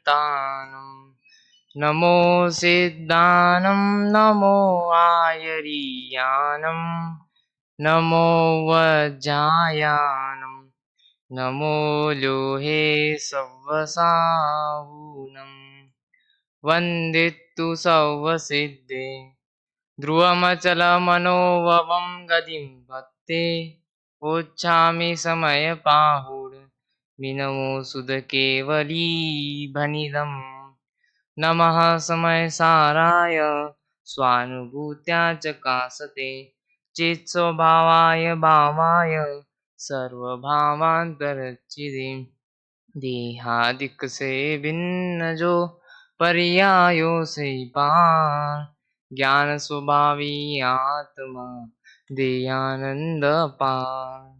तानं नमो सिद्धानं नमो आयरीयानं नमो वज्रायानं नमो लोहे सव्वसाहुनं वन्दितु सव्वसिद्धे ध्रुवमचलमनोभवं गतिं भक्ते वोच्छामि समयपाहुर् विनमो सुधकेवलीभनिदम् नमः समयसाराय स्वानुभूत्या च कासते चित्स्वभावाय भावाय सर्वभावान्तरचिते देहादिक से भिन्न जो पर्यायो से पार ज्ञान स्वभावी आत्मा देयानंद पार।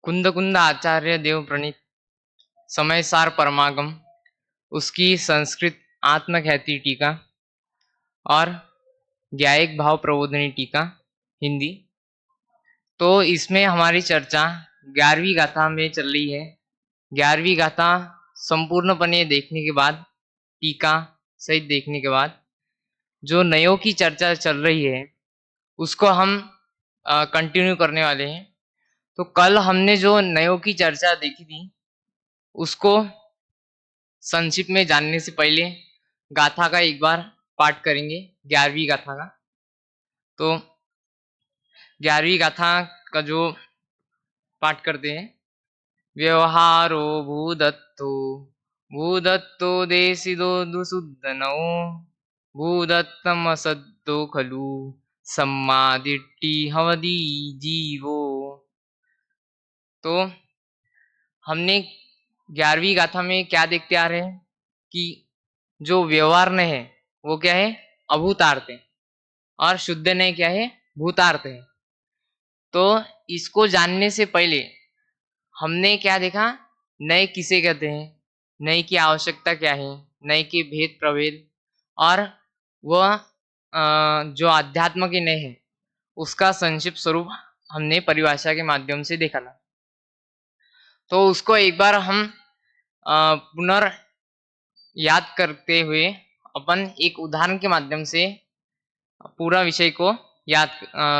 कुंद कुंद आचार्य देव प्रणीत समयसार परमागम, उसकी संस्कृत आत्मख्याति टीका और ज्ञायक भाव प्रबोधनी टीका हिंदी। तो इसमें हमारी चर्चा 11वीं गाथा में चल रही है। 11वीं गाथा संपूर्णपणे देखने के बाद, टीका सहित देखने के बाद जो नयों की चर्चा चल रही है उसको हम कंटिन्यू करने वाले हैं। तो कल हमने जो नयों की चर्चा देखी थी उसको संक्षिप्त में जानने से पहले गाथा का एक बार पाठ करेंगे, 11वीं गाथा का। तो 11वीं गाथा का जो पाठ करते हैं, व्यवहारो भूदत्तो भूदत्तो देशिदो दुसुद्धनो भूदत्तमसद्दो खलु सम्मादिट्टि हवदी जीवो। तो हमने 11वीं गाथा में क्या देखते आ रहे हैं कि जो व्यवहार ने है वो क्या है, अभूतार्थ है, और शुद्ध ने क्या है, भूतार्थ है। तो इसको जानने से पहले हमने क्या देखा, नए किसे कहते हैं, नए की आवश्यकता क्या है, नए के भेद प्रभेद, और वह जो अध्यात्म के नए है उसका संक्षिप्त स्वरूप हमने परिभाषा के माध्यम से देखा था। तो उसको एक बार हम पुनर् याद करते हुए अपन एक उदाहरण के माध्यम से पूरा विषय को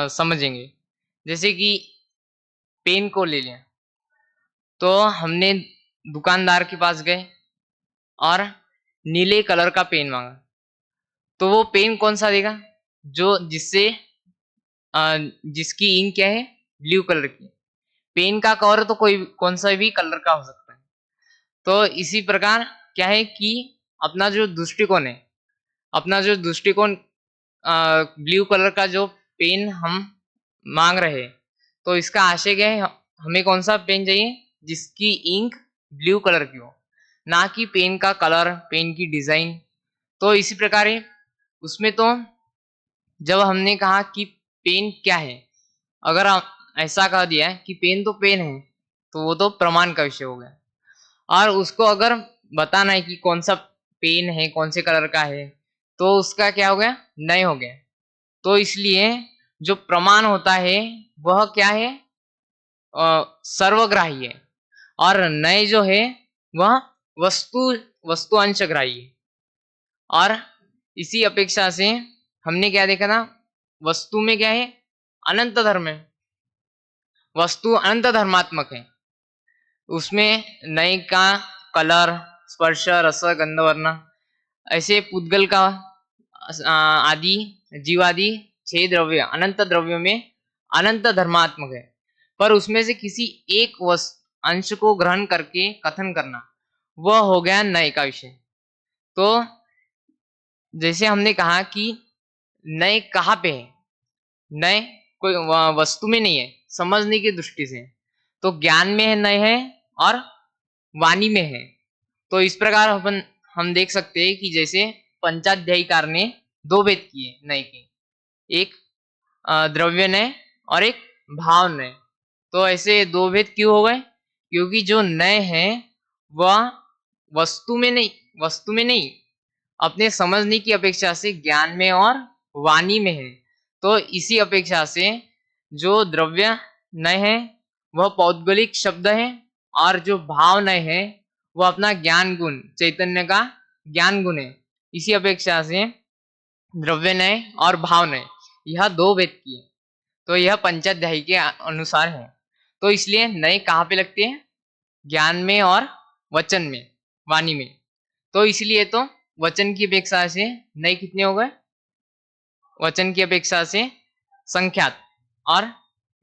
समझेंगे। जैसे कि पेन को ले लें, तो हमने दुकानदार के पास गए और नीले कलर का पेन मांगा, तो वो पेन कौन सा देगा, जो जिसकी इंक क्या है, ब्लू कलर की। पेन का कवर तो कोई कौन सा भी कलर का हो सकता है। तो इसी प्रकार क्या है कि अपना जो दृष्टिकोण ब्लू कलर का जो पेन हम मांग रहे हैं, तो इसका आशय क्या है, हमें कौन सा पेन चाहिए जिसकी इंक ब्लू कलर की हो, ना कि पेन का कलर, पेन की डिजाइन। तो इसी प्रकार है उसमें। तो जब हमने कहा कि पेन क्या है, अगर ऐसा कह दिया है कि पेन तो पेन है, तो वो तो प्रमाण का विषय हो गया। और उसको अगर बताना है कि कौन सा पेन है, कौन से कलर का है, तो उसका क्या हो गया, नहीं हो गया। तो इसलिए जो प्रमाण होता है वह क्या है, सर्वग्राही है, और नए जो है वह वस्तु अंशग्राही है। और इसी अपेक्षा से हमने क्या देखा था, वस्तु में क्या है, अनंत धर्म है, वस्तु अनंत धर्मात्मक है। उसमें नए का कलर, स्पर्श, रस, गंध, वर्ण, ऐसे पुद्गल का आदि, जीवादि 6 द्रव्य, अनंत द्रव्यों में अनंत धर्मात्मक है। पर उसमें से किसी एक अंश को ग्रहण करके कथन करना, वह हो गया नए का विषय। तो जैसे हमने कहा कि नए कहाँ पे है, नए कोई वस्तु में नहीं है, समझने की दृष्टि से। तो ज्ञान में है नए है, और वाणी में है। तो इस प्रकार हम देख सकते हैं कि जैसे पंचाध्यायीकार ने दो भेद किए नय के, एक द्रव्य नय और एक भाव नय। तो ऐसे दो भेद क्यों हो गए? क्योंकि जो नय है वह वस्तु में नहीं, अपने समझने की अपेक्षा से ज्ञान में और वाणी में है। तो इसी अपेक्षा से जो द्रव्य नय है वह पौद्गलिक शब्द है, और जो भाव नय है वह अपना ज्ञान गुण, चैतन्य का ज्ञान गुण है। इसी अपेक्षा से द्रव्य नय और भाव नय, यह दो भेद किए। तो यह पंचाध्यायी के अनुसार है। तो इसलिए नय कहाँ पे लगते हैं? ज्ञान में और वचन में, वाणी में। तो इसलिए तो वचन की अपेक्षा से नय कितने हो गए? वचन की अपेक्षा से संख्यात, और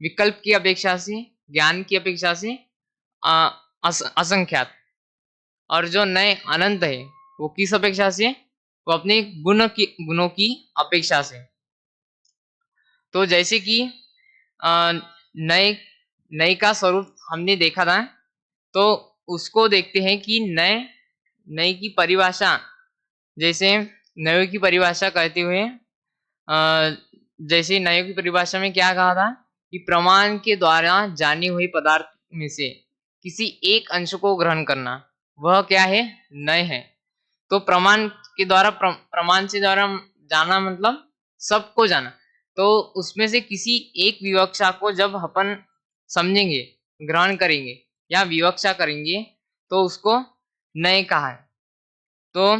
विकल्प की अपेक्षा से, ज्ञान की अपेक्षा से असंख्यात। और जो नय अनंत है वो किस अपेक्षा से? वो अपने गुणों की अपेक्षा से। तो जैसे कि नय नय का स्वरूप हमने देखा था, तो उसको देखते हैं कि नय की परिभाषा, जैसे नयों की परिभाषा कहते हुए जैसे नयों की परिभाषा में क्या कहा था कि प्रमाण के द्वारा जाने हुए पदार्थ में से किसी एक अंश को ग्रहण करना, वह क्या है? नय है। तो प्रमाण के द्वारा, प्रमाण से द्वारा जाना मतलब सबको जाना। तो उसमें से किसी एक विवक्षा को जब अपन समझेंगे, ग्रहण करेंगे या विवक्षा करेंगे, तो उसको नय कहा है। तो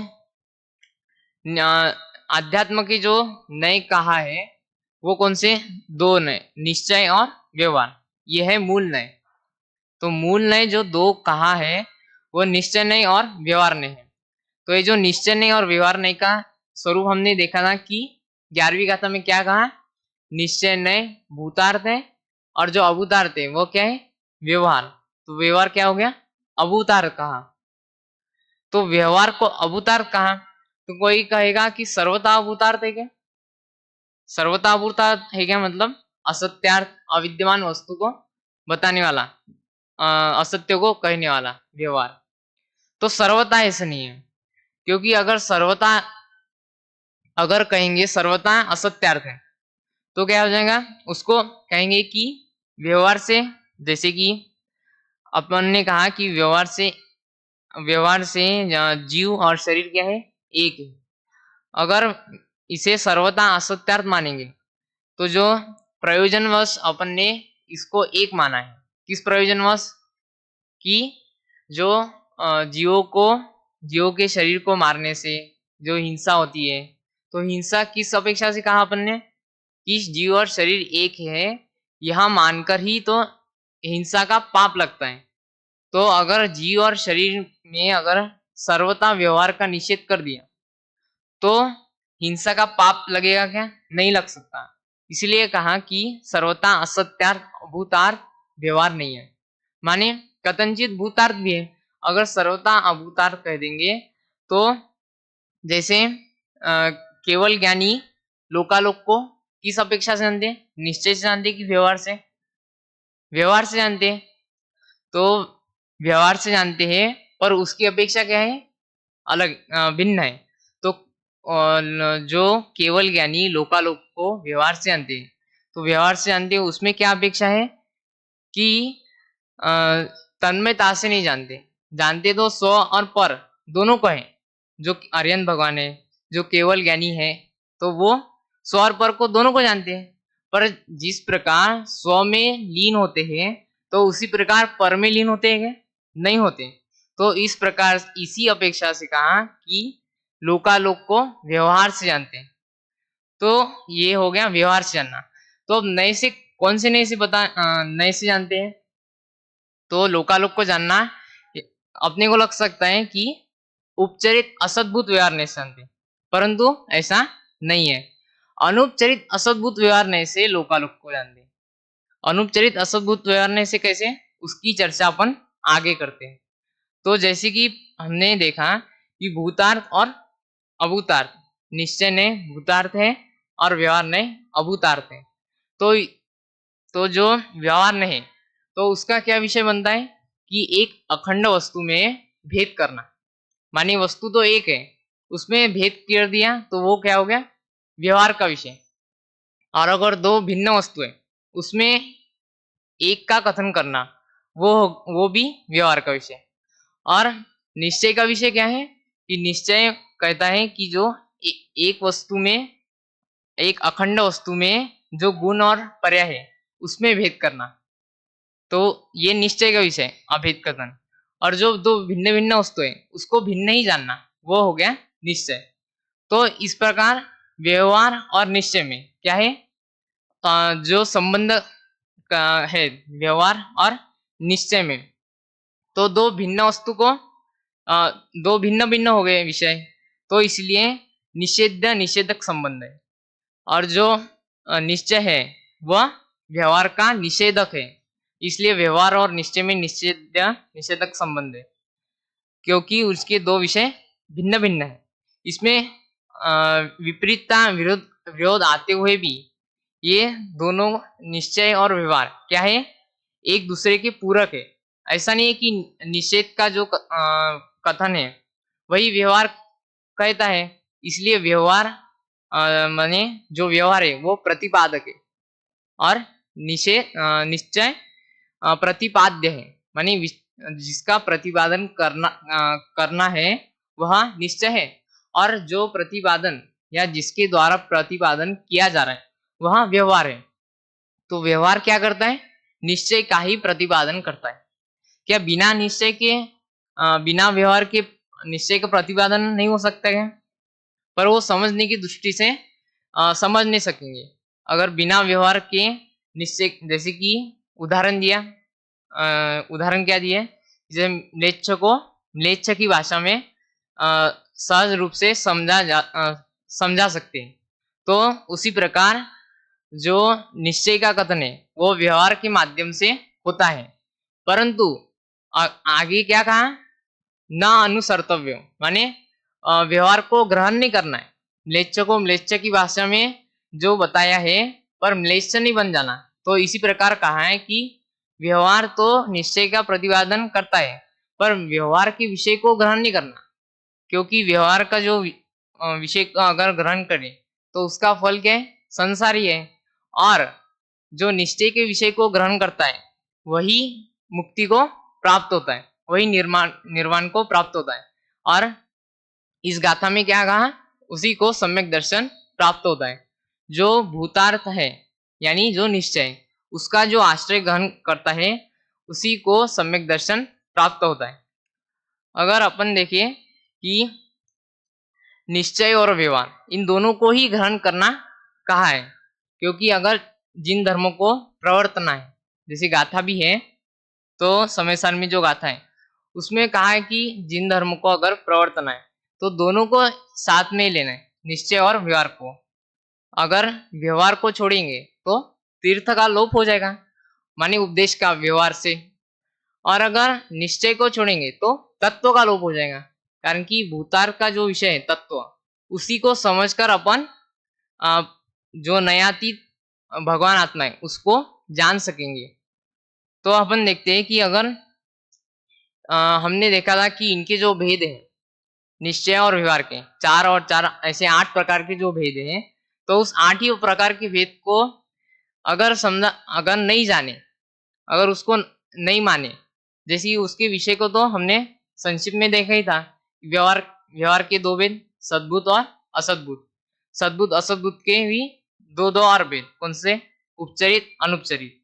अध्यात्म की जो नय कहा है वो कौन से? दो नय, निश्चय और व्यवहार। यह है मूल नय। तो मूल नय जो दो कहा है वो निश्चय नय और व्यवहार नय है। तो ये जो निश्चय नय और व्यवहार नय का स्वरूप हमने देखा था कि 11वीं गाथा में क्या कहा? निश्चय नय भूतार्थ है, और जो अभूतार्थ है वो क्या है? व्यवहार। तो व्यवहार क्या हो गया? अभूतार्थ कहा। तो व्यवहार को अभूतार्थ कहा, तो कोई कहेगा कि सर्वथा अभूतार्थ है क्या? सर्वथा अभूतार्थ है क्या? मतलब असत्यार्थ, अविद्यमान वस्तु को बताने वाला, असत्य को कहने वाला व्यवहार। तो सर्वथा ऐसा नहीं है, क्योंकि अगर कहेंगे सर्वथा असत्यार्थ है तो क्या हो जाएगा? उसको कहेंगे कि व्यवहार से, जैसे कि अपन ने कहा कि व्यवहार से जीव और शरीर क्या है? एक है। अगर इसे सर्वथा असत्यार्थ मानेंगे तो जो प्रयोजनवश अपन ने इसको एक माना है। किस प्रयोजनवश? कि जो जीवों के शरीर को मारने से जो हिंसा होती है, तो हिंसा किस अपेक्षा से कहा अपन ने? कि जीव और शरीर एक है, यह मानकर ही तो हिंसा का पाप लगता है। तो अगर जीव और शरीर में अगर सर्वथा व्यवहार का निषेध कर दिया तो हिंसा का पाप लगेगा क्या? नहीं लग सकता। इसलिए कहा कि सर्वथा असत्यार्थ अभूतार्थ व्यवहार नहीं है। माने कथनचित भूतार्थ भी है। अगर सर्वथा अभूतार्थ कह देंगे तो जैसे केवल ज्ञानी लोकालोक को किस अपेक्षा से जानते? निश्चय से जानते कि व्यवहार से? व्यवहार से जानते हैं। तो व्यवहार से जानते हैं, पर उसकी अपेक्षा क्या है? अलग, भिन्न है। तो जो केवल ज्ञानी लोकालोक को व्यवहार से जानते हैं, तो व्यवहार से जानते हैं उसमें क्या अपेक्षा है? कि तन्मयता से नहीं जानते। जानते तो स्व और पर दोनों को है। जो आर्यन भगवान है, जो केवल ज्ञानी है, तो वो स्व और पर को दोनों को जानते हैं। पर जिस प्रकार स्व में लीन होते हैं, तो उसी प्रकार पर में लीन होते हैं क्या? नहीं होते। तो इस प्रकार इसी अपेक्षा से कहा कि लोकालोक को व्यवहार से जानते हैं। तो ये हो गया व्यवहार से जानना। तो अब नए से, कौन से नए से नए से जानते हैं? तो लोकालोक को जानना अपने को लग सकता है कि उपचरित असद्भुत व्यवहार नहीं से जानते, परंतु ऐसा नहीं है। अनुपचरित असद्भुत व्यवहार नहीं से लोकालोक को जानते। अनुपचरित असद्भुत व्यवहार नहीं से कैसे? उसकी चर्चा अपन आगे करते हैं। तो जैसे कि हमने देखा कि भूतार्थ और अभूतार्थ, निश्चय ने भूतार्थ है और व्यवहार ने अभूतार्थ है। तो जो व्यवहार नहीं, तो उसका क्या विषय बनता है? कि एक अखंड वस्तु में भेद करना। मानी वस्तु तो एक है, उसमें भेद कर दिया तो वो क्या हो गया, व्यवहार का विषय। और अगर दो भिन्न वस्तु है उसमें एक का कथन करना, वो भी व्यवहार का विषय। और निश्चय का विषय क्या है कि निश्चय कहता है कि जो एक वस्तु में, एक अखंड वस्तु में जो गुण और पर्याय है उसमें भेद करना, तो ये निश्चय का विषय अभेद कथन। और जो दो भिन्न भिन्न वस्तु है उसको भिन्न ही जानना, वो हो गया निश्चय। तो इस प्रकार व्यवहार और निश्चय में क्या है, जो संबंध का है व्यवहार और निश्चय में, तो दो भिन्न वस्तु को दो भिन्न भिन्न हो गए विषय, तो इसलिए निषेध निषेधक संबंध है। और जो निश्चय है वह व्यवहार का निषेधक है, इसलिए व्यवहार और निश्चय में निषेध निषेधक संबंध है, क्योंकि उसके दो विषय भिन्न भिन्न है। इसमें विपरीतता विरोध आते हुए भी ये दोनों निश्चय और व्यवहार क्या है, एक दूसरे के पूरक है। ऐसा नहीं है कि निषेध का जो कथन है वही व्यवहार कहता है, इसलिए व्यवहार माने जो व्यवहार है वो प्रतिपादक है और निश्चय प्रतिपाद्य है, माने जिसका प्रतिपादन करना है वह निश्चय है, और जो प्रतिपादन या जिसके द्वारा प्रतिपादन किया जा रहा है वह व्यवहार है। तो व्यवहार क्या करता है, निश्चय का ही प्रतिपादन करता है। क्या बिना निश्चय के बिना व्यवहार के निश्चय का प्रतिपादन नहीं हो सकता है? पर वो समझने की दृष्टि से समझ नहीं सकेंगे। अगर बिना व्यवहार के निश्चय, जैसे कि उदाहरण दिया, उदाहरण क्या दिया, जैसे म्लेच्छ की भाषा में सहज रूप से समझा सकते हैं, तो उसी प्रकार जो निश्चय का कथन है वो व्यवहार के माध्यम से होता है। परंतु आगे क्या कहा, न अनुसर्तव्य, माने व्यवहार को ग्रहण नहीं करना है। म्लेच्छ को म्लेच्छ की भाषा में जो बताया है, पर म्लेच्छ नहीं बन जाना। तो इसी प्रकार कहा है कि व्यवहार तो निश्चय का प्रतिपादन करता है, पर व्यवहार के विषय को ग्रहण नहीं करना, क्योंकि व्यवहार का जो विषय का अगर ग्रहण करें तो उसका फल क्या है, संसारी है। और जो निश्चय के विषय को ग्रहण करता है वही मुक्ति को प्राप्त होता है, वही निर्वाण को प्राप्त होता है। और इस गाथा में क्या कहा, उसी को सम्यक दर्शन प्राप्त होता है। जो भूतार्थ है यानी जो निश्चय, उसका जो आश्रय ग्रहण करता है उसी को सम्यक दर्शन प्राप्त होता है। अगर अपन देखें कि निश्चय और व्यवहार इन दोनों को ही ग्रहण करना कहा है, क्योंकि अगर जिन धर्मों को प्रवर्तना है, जैसे गाथा भी है तो समय सार में जो गाथा है उसमें कहा है कि जिन धर्म को अगर प्रवर्तना है तो दोनों को साथ में ही लेना है, निश्चय और व्यवहार को। अगर व्यवहार को छोड़ेंगे तो तीर्थ का लोप हो जाएगा, माने उपदेश का व्यवहार से। और अगर निश्चय को छोड़ेंगे तो तत्व का लोप हो जाएगा, कारण कि भूतार्थ का जो विषय है तत्व, उसी को समझकर अपन जो नयातीत भगवान आत्मा है उसको जान सकेंगे। तो अपन देखते हैं कि अगर हमने देखा था कि इनके जो भेद हैं निश्चय और व्यवहार के, चार और चार ऐसे 8 प्रकार के जो भेद हैं, तो उस 8 ही प्रकार के भेद को अगर अगर नहीं जाने, अगर उसको नहीं माने, जैसे उसके विषय को तो हमने संक्षिप्त में देखा ही था। व्यवहार व्यवहार के दो भेद, सद्भुत और असद्भुत। सद्भुत असद्भुत के भी दो दो और भेद, कौन से, उपचरित अनुपचरित।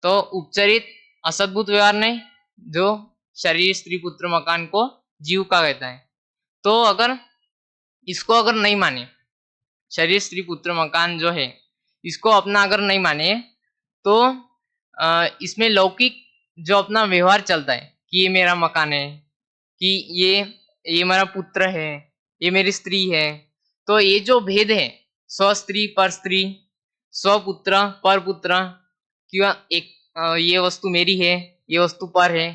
तो उपचरित असद्भुत व्यवहार नहीं, जो शरीर स्त्री पुत्र मकान को जीव का कहता है। तो अगर इसको अगर नहीं माने, शरीर स्त्री पुत्र मकान जो है इसको अपना अगर नहीं माने, तो इसमें लौकिक जो अपना व्यवहार चलता है कि ये मेरा मकान है, कि ये मेरा पुत्र है, ये मेरी स्त्री है, तो ये जो भेद है स्व स्त्री पर स्त्री, स्वपुत्र पर पुत्र, क्यों एक ये वस्तु मेरी है, ये वस्तु पर है,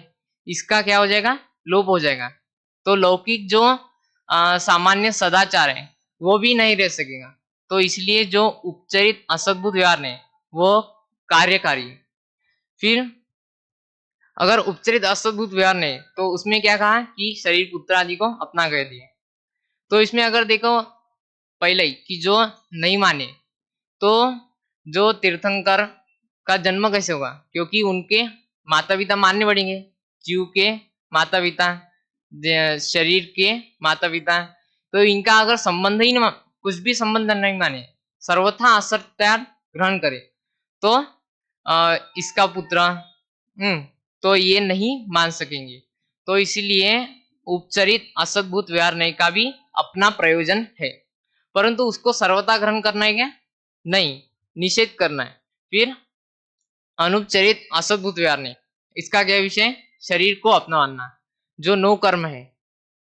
इसका क्या हो जाएगा, लोप हो जाएगा। तो लौकिक जो सामान्य सदाचार है वो भी नहीं रह सकेगा। तो इसलिए जो उपचरित असद्भुत व्यवहार है वो कार्यकारी। फिर अगर उपचरित असद्भुत व्यवहार नहीं तो उसमें क्या कहा कि शरीर पुत्र आदि को अपना कह दिए। तो इसमें अगर देखो पहले ही कि जो नहीं माने, तो जो तीर्थंकर का जन्म कैसे होगा, क्योंकि उनके माता पिता मानने पड़ेंगे, जीव के माता पिता, शरीर के माता पिता। तो इनका अगर संबंध ही नहीं, कुछ भी संबंध नहीं माने, सर्वथा असत्यार ग्रहण करे, तो इसका पुत्र तो ये नहीं मान सकेंगे। तो इसीलिए उपचरित असद्भुत व्यवहार नहीं का भी अपना प्रयोजन है, परंतु उसको सर्वथा ग्रहण करना है क्या, नहीं, निषेध करना है। फिर अनुपचरित असद्भुत व्यवहार नहीं, इसका क्या विषय, शरीर को अपना मानना, जो नो कर्म है,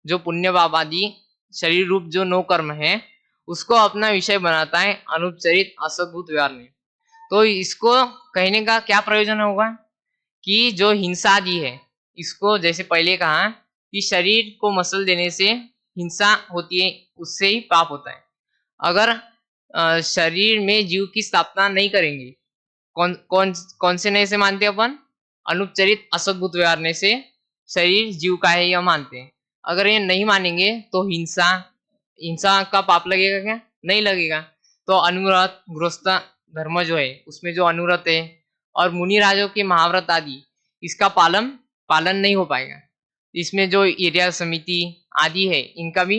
जो पुण्य पाप आदि शरीर रूप जो नो कर्म है, उसको अपना विषय बनाता है अनुपचरित असद्भुत व्यवहार नहीं। तो इसको कहने का क्या प्रयोजन होगा कि जो हिंसा आदि है, इसको जैसे पहले कहा कि शरीर को मसल देने से हिंसा होती है, उससे ही पाप होता है। अगर शरीर में जीव की स्थापना नहीं करेंगे, कौन कौन कौन से नए से मानते हैं अपन, अनुपचरित असद्भुत व्यवहार ने से शरीर जीव का है यह मानते हैं। अगर ये नहीं मानेंगे तो हिंसा हिंसा का पाप लगेगा क्या, नहीं लगेगा। तो अनुव्रत गृहस्थ धर्म जो है उसमें जो अनुव्रत है और मुनि राजों के महाव्रत आदि, इसका पालन पालन नहीं हो पाएगा। इसमें जो एरिया समिति आदि है इनका भी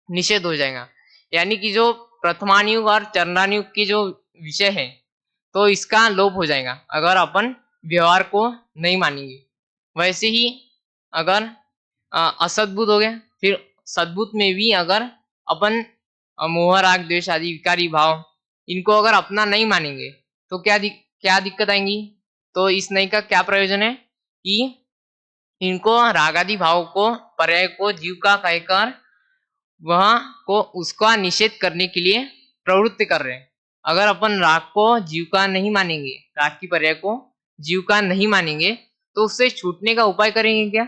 निषेध हो जाएगा। यानी कि जो प्रथमानुयुग और चरणानुयुग की जो विषय है, तो इसका लोप हो जाएगा अगर अपन व्यवहार को नहीं मानेंगे। वैसे ही अगर असद्भुत हो गया, फिर सद्भुत में भी अगर अपन मोह राग द्वेष आदि विकारी भाव इनको अगर अपना नहीं मानेंगे, तो क्या दिक्कत आएंगी। तो इस नई का क्या प्रयोजन है कि इनको राग आदि भाव को पर्याय को जीव का कहकर वह को उसका निषेध करने के लिए प्रवृत्ति कर रहे हैं। अगर अपन राग को जीव का नहीं मानेंगे, राग की पर्याय को जीव का नहीं मानेंगे, तो उससे छूटने का उपाय करेंगे क्या,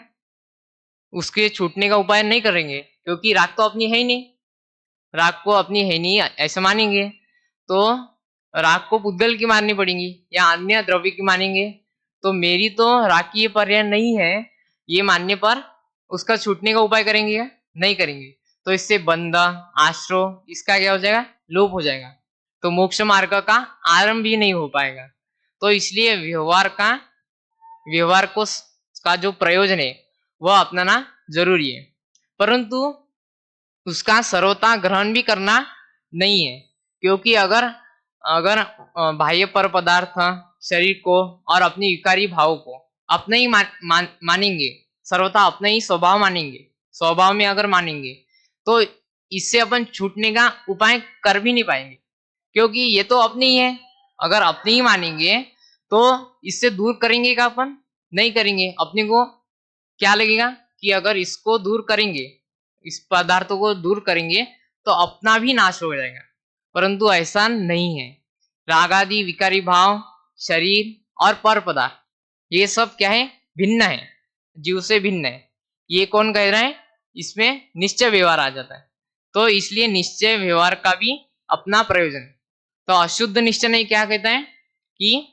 उसके छूटने का उपाय नहीं करेंगे, क्योंकि राग तो अपनी है ही नहीं, राग को अपनी है नहीं ऐसे मानेंगे, तो राग को पुद्गल की माननी पड़ेगी या अन्य द्रव्य की मानेंगे। तो मेरी तो राग की ये पर्याय नहीं है, ये मानने पर उसका छूटने का उपाय करेंगे क्या, नहीं करेंगे। तो इससे बंध आश्रय इसका क्या हो जाएगा, लोप हो जाएगा। तो मोक्ष मार्ग का आरंभ ही नहीं हो पाएगा। तो इसलिए व्यवहार को का जो प्रयोजन है वह अपनाना जरूरी है, परंतु उसका सर्वथा ग्रहण भी करना नहीं है। क्योंकि अगर अगर बाह्य पर पदार्थ शरीर को और अपनी विकारी भाव को अपने ही मानेंगे, सर्वथा अपने ही स्वभाव मानेंगे, स्वभाव में अगर मानेंगे, तो इससे अपन छूटने का उपाय कर भी नहीं पाएंगे, क्योंकि ये तो अपनी ही है। अगर अपनी ही मानेंगे तो इससे दूर करेंगे क्या, अपन नहीं करेंगे। अपने को क्या लगेगा कि अगर इसको दूर करेंगे, इस पदार्थों को दूर करेंगे, तो अपना भी नाश हो जाएगा, परंतु ऐसा नहीं है। राग आदि विकारी भाव शरीर और पर पदार्थ ये सब क्या है, भिन्न है, जीव से भिन्न है। ये कौन कह रहा है, इसमें निश्चय व्यवहार आ जाता है। तो इसलिए निश्चय व्यवहार का भी अपना प्रयोजन है। तो अशुद्ध निश्चय नहीं क्या कहता है कि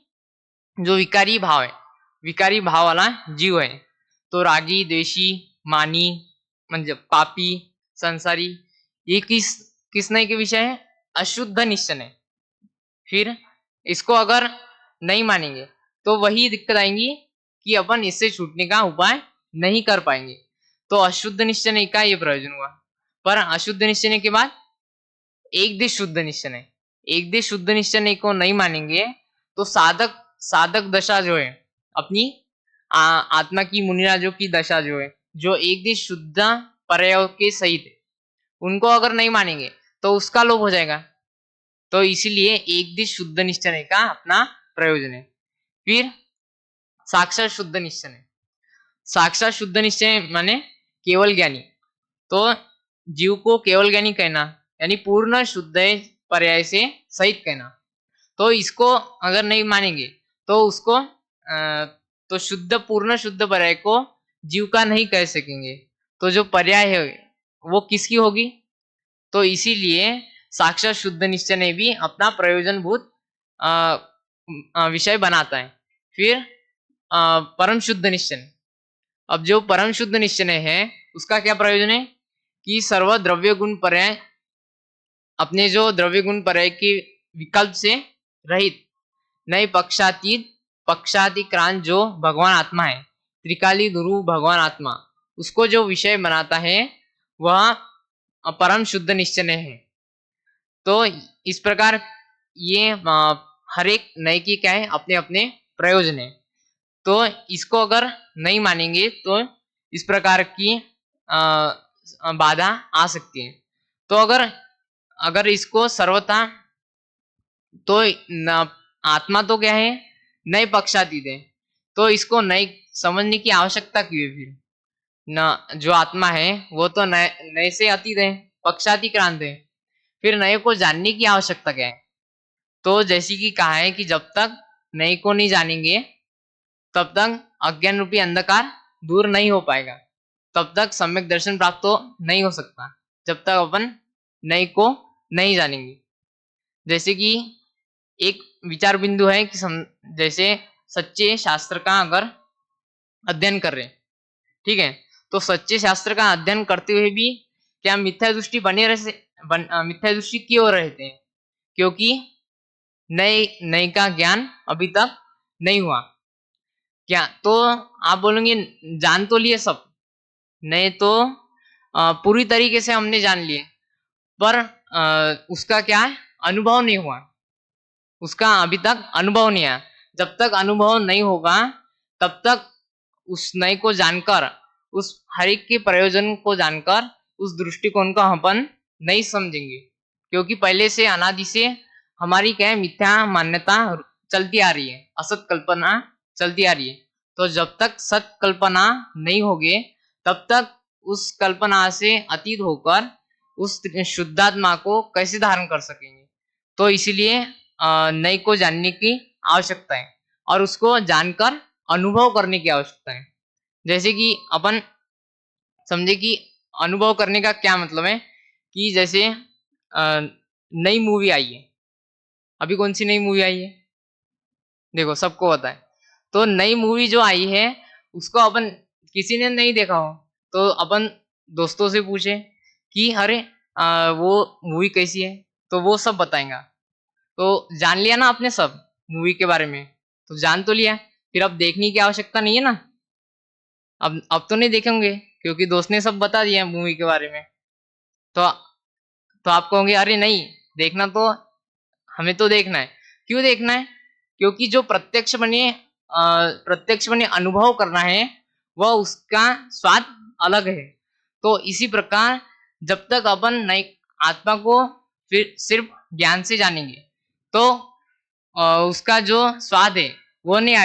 जो विकारी भाव है, विकारी भाव वाला जीव है, तो रागी द्वेषी मानी म्हणजे पापी संसारी, ये किस नहीं के विषय है, अशुद्ध निश्चय है। फिर इसको अगर नहीं मानेंगे तो वही दिक्कत आएंगी कि अपन इससे छूटने का उपाय नहीं कर पाएंगे। तो अशुद्ध निश्चय का ये प्रयोजन हुआ। पर अशुद्ध निश्चय के बाद एक देश शुद्ध निश्चय, एक देश शुद्ध निश्चय को नहीं मानेंगे, तो साधक साधक दशा जो है अपनी आत्मा की मुनिराजों की दशा जो है, जो एक देश शुद्ध पर्याय के सहित है, उनको अगर नहीं मानेंगे तो उसका लोप हो जाएगा। तो इसीलिए एक दिश शुद्ध निश्चय का अपना प्रयोजन है। फिर साक्षात शुद्ध निश्चय, साक्षात शुद्ध निश्चय माने केवल ज्ञानी। तो जीव को केवल ज्ञानी कहना यानी पूर्ण शुद्ध पर्याय से सहित कहना। तो इसको अगर नहीं मानेंगे तो उसको तो शुद्ध पूर्ण शुद्ध पर्याय को जीव का नहीं कह सकेंगे। तो जो पर्याय है वो किसकी होगी। तो इसीलिए साक्षात शुद्ध निश्चय ने भी अपना प्रयोजनभूत विषय बनाता है। फिर परम शुद्ध निश्चय, अब जो परम शुद्ध निश्चय है उसका क्या प्रयोजन है कि सर्व द्रव्य गुण पर्याय, अपने जो द्रव्य गुण पर्याय के विकल्प से रहित, नए पक्षातीत पक्षातिक्रांत जो भगवान आत्मा है, त्रिकाली गुरु भगवान आत्मा, उसको जो विषय बनाता है वह परम शुद्ध निश्चय है। तो इस प्रकार ये हर एक नए की क्या है, अपने अपने प्रयोजन है। तो इसको अगर नहीं मानेंगे तो इस प्रकार की बाधा आ सकती है। तो अगर अगर इसको सर्वथा, तो आत्मा तो क्या है, नए पक्षातीत है, तो इसको नए समझने की आवश्यकता क्यों है फिर? न जो आत्मा है वो तो नए नए से अतीत है, पक्षातिक्रांत है, फिर नए को जानने की आवश्यकता क्या है? तो जैसी कि कहा है कि जब तक नए को नहीं जानेंगे तब तक अज्ञान रूपी अंधकार दूर नहीं हो पाएगा, तब तक सम्यक दर्शन प्राप्त हो नहीं हो सकता, जब तक अपन नए को नहीं जानेंगे। जैसे कि एक विचार बिंदु है कि जैसे सच्चे शास्त्र का अगर अध्ययन कर रहे हैं, ठीक है, तो सच्चे शास्त्र का अध्ययन करते हुए भी क्या मिथ्या दृष्टि मिथ्या दृष्टि क्यों रहते हैं? क्योंकि नए नए का ज्ञान अभी तक नहीं हुआ। क्या तो आप बोलेंगे जान तो लिए सब, नए तो पूरी तरीके से हमने जान लिए, पर उसका क्या है, अनुभव नहीं हुआ, उसका अभी तक अनुभव नहीं आया। जब तक अनुभव नहीं होगा तब तक उस नए को जानकर, उस हर एक के प्रयोजन को जानकर उस दृष्टिकोण को अपन नहीं समझेंगे, क्योंकि पहले से अनादि से हमारी क्या है, मिथ्या मान्यता चलती आ रही है, असत कल्पना चलती आ रही है। तो जब तक सत कल्पना नहीं होगी तब तक उस कल्पना से अतीत होकर उस शुद्धात्मा को कैसे धारण कर सकेंगे? तो इसीलिए नए को जानने की आवश्यकता है और उसको जानकर अनुभव करने की आवश्यकता है। जैसे कि अपन समझे कि अनुभव करने का क्या मतलब है, कि जैसे नई मूवी आई है, अभी कौन सी नई मूवी आई है, देखो सबको पता है। तो नई मूवी जो आई है उसको अपन, किसी ने नहीं देखा हो तो अपन दोस्तों से पूछे कि अरे वो मूवी कैसी है, तो वो सब बताएंगा। तो जान लिया ना आपने सब मूवी के बारे में, तो जान तो लिया, फिर अब देखने की आवश्यकता नहीं है ना। अब तो नहीं देखेंगे क्योंकि दोस्त ने सब बता दिया मूवी के बारे में। तो आप कहोगे अरे नहीं, देखना तो हमें तो देखना है। क्यों देखना है? क्योंकि जो प्रत्यक्ष बने अनुभव करना है वह उसका स्वाद अलग है। तो इसी प्रकार जब तक अपन नई आत्मा को फिर सिर्फ ज्ञान से जानेंगे तो उसका जो स्वाद है वो नहीं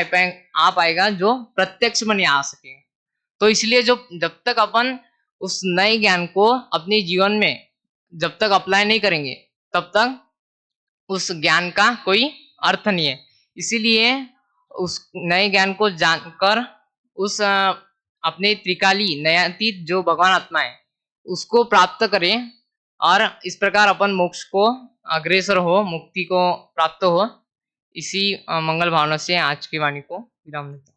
आ पाएगा जो प्रत्यक्ष बने आ सकेगा। तो इसलिए जो जब तक अपन उस नए ज्ञान को अपने जीवन में जब तक अप्लाई नहीं करेंगे तब तक उस ज्ञान का कोई अर्थ नहीं है। इसीलिए उस नए ज्ञान को जानकर उस अपने त्रिकाली नयातीत जो भगवान आत्मा है उसको प्राप्त करें और इस प्रकार अपन मोक्ष को अग्रसर हो, मुक्ति को प्राप्त हो। इसी मंगल भावना से आज की वाणी को विराम देता हूं।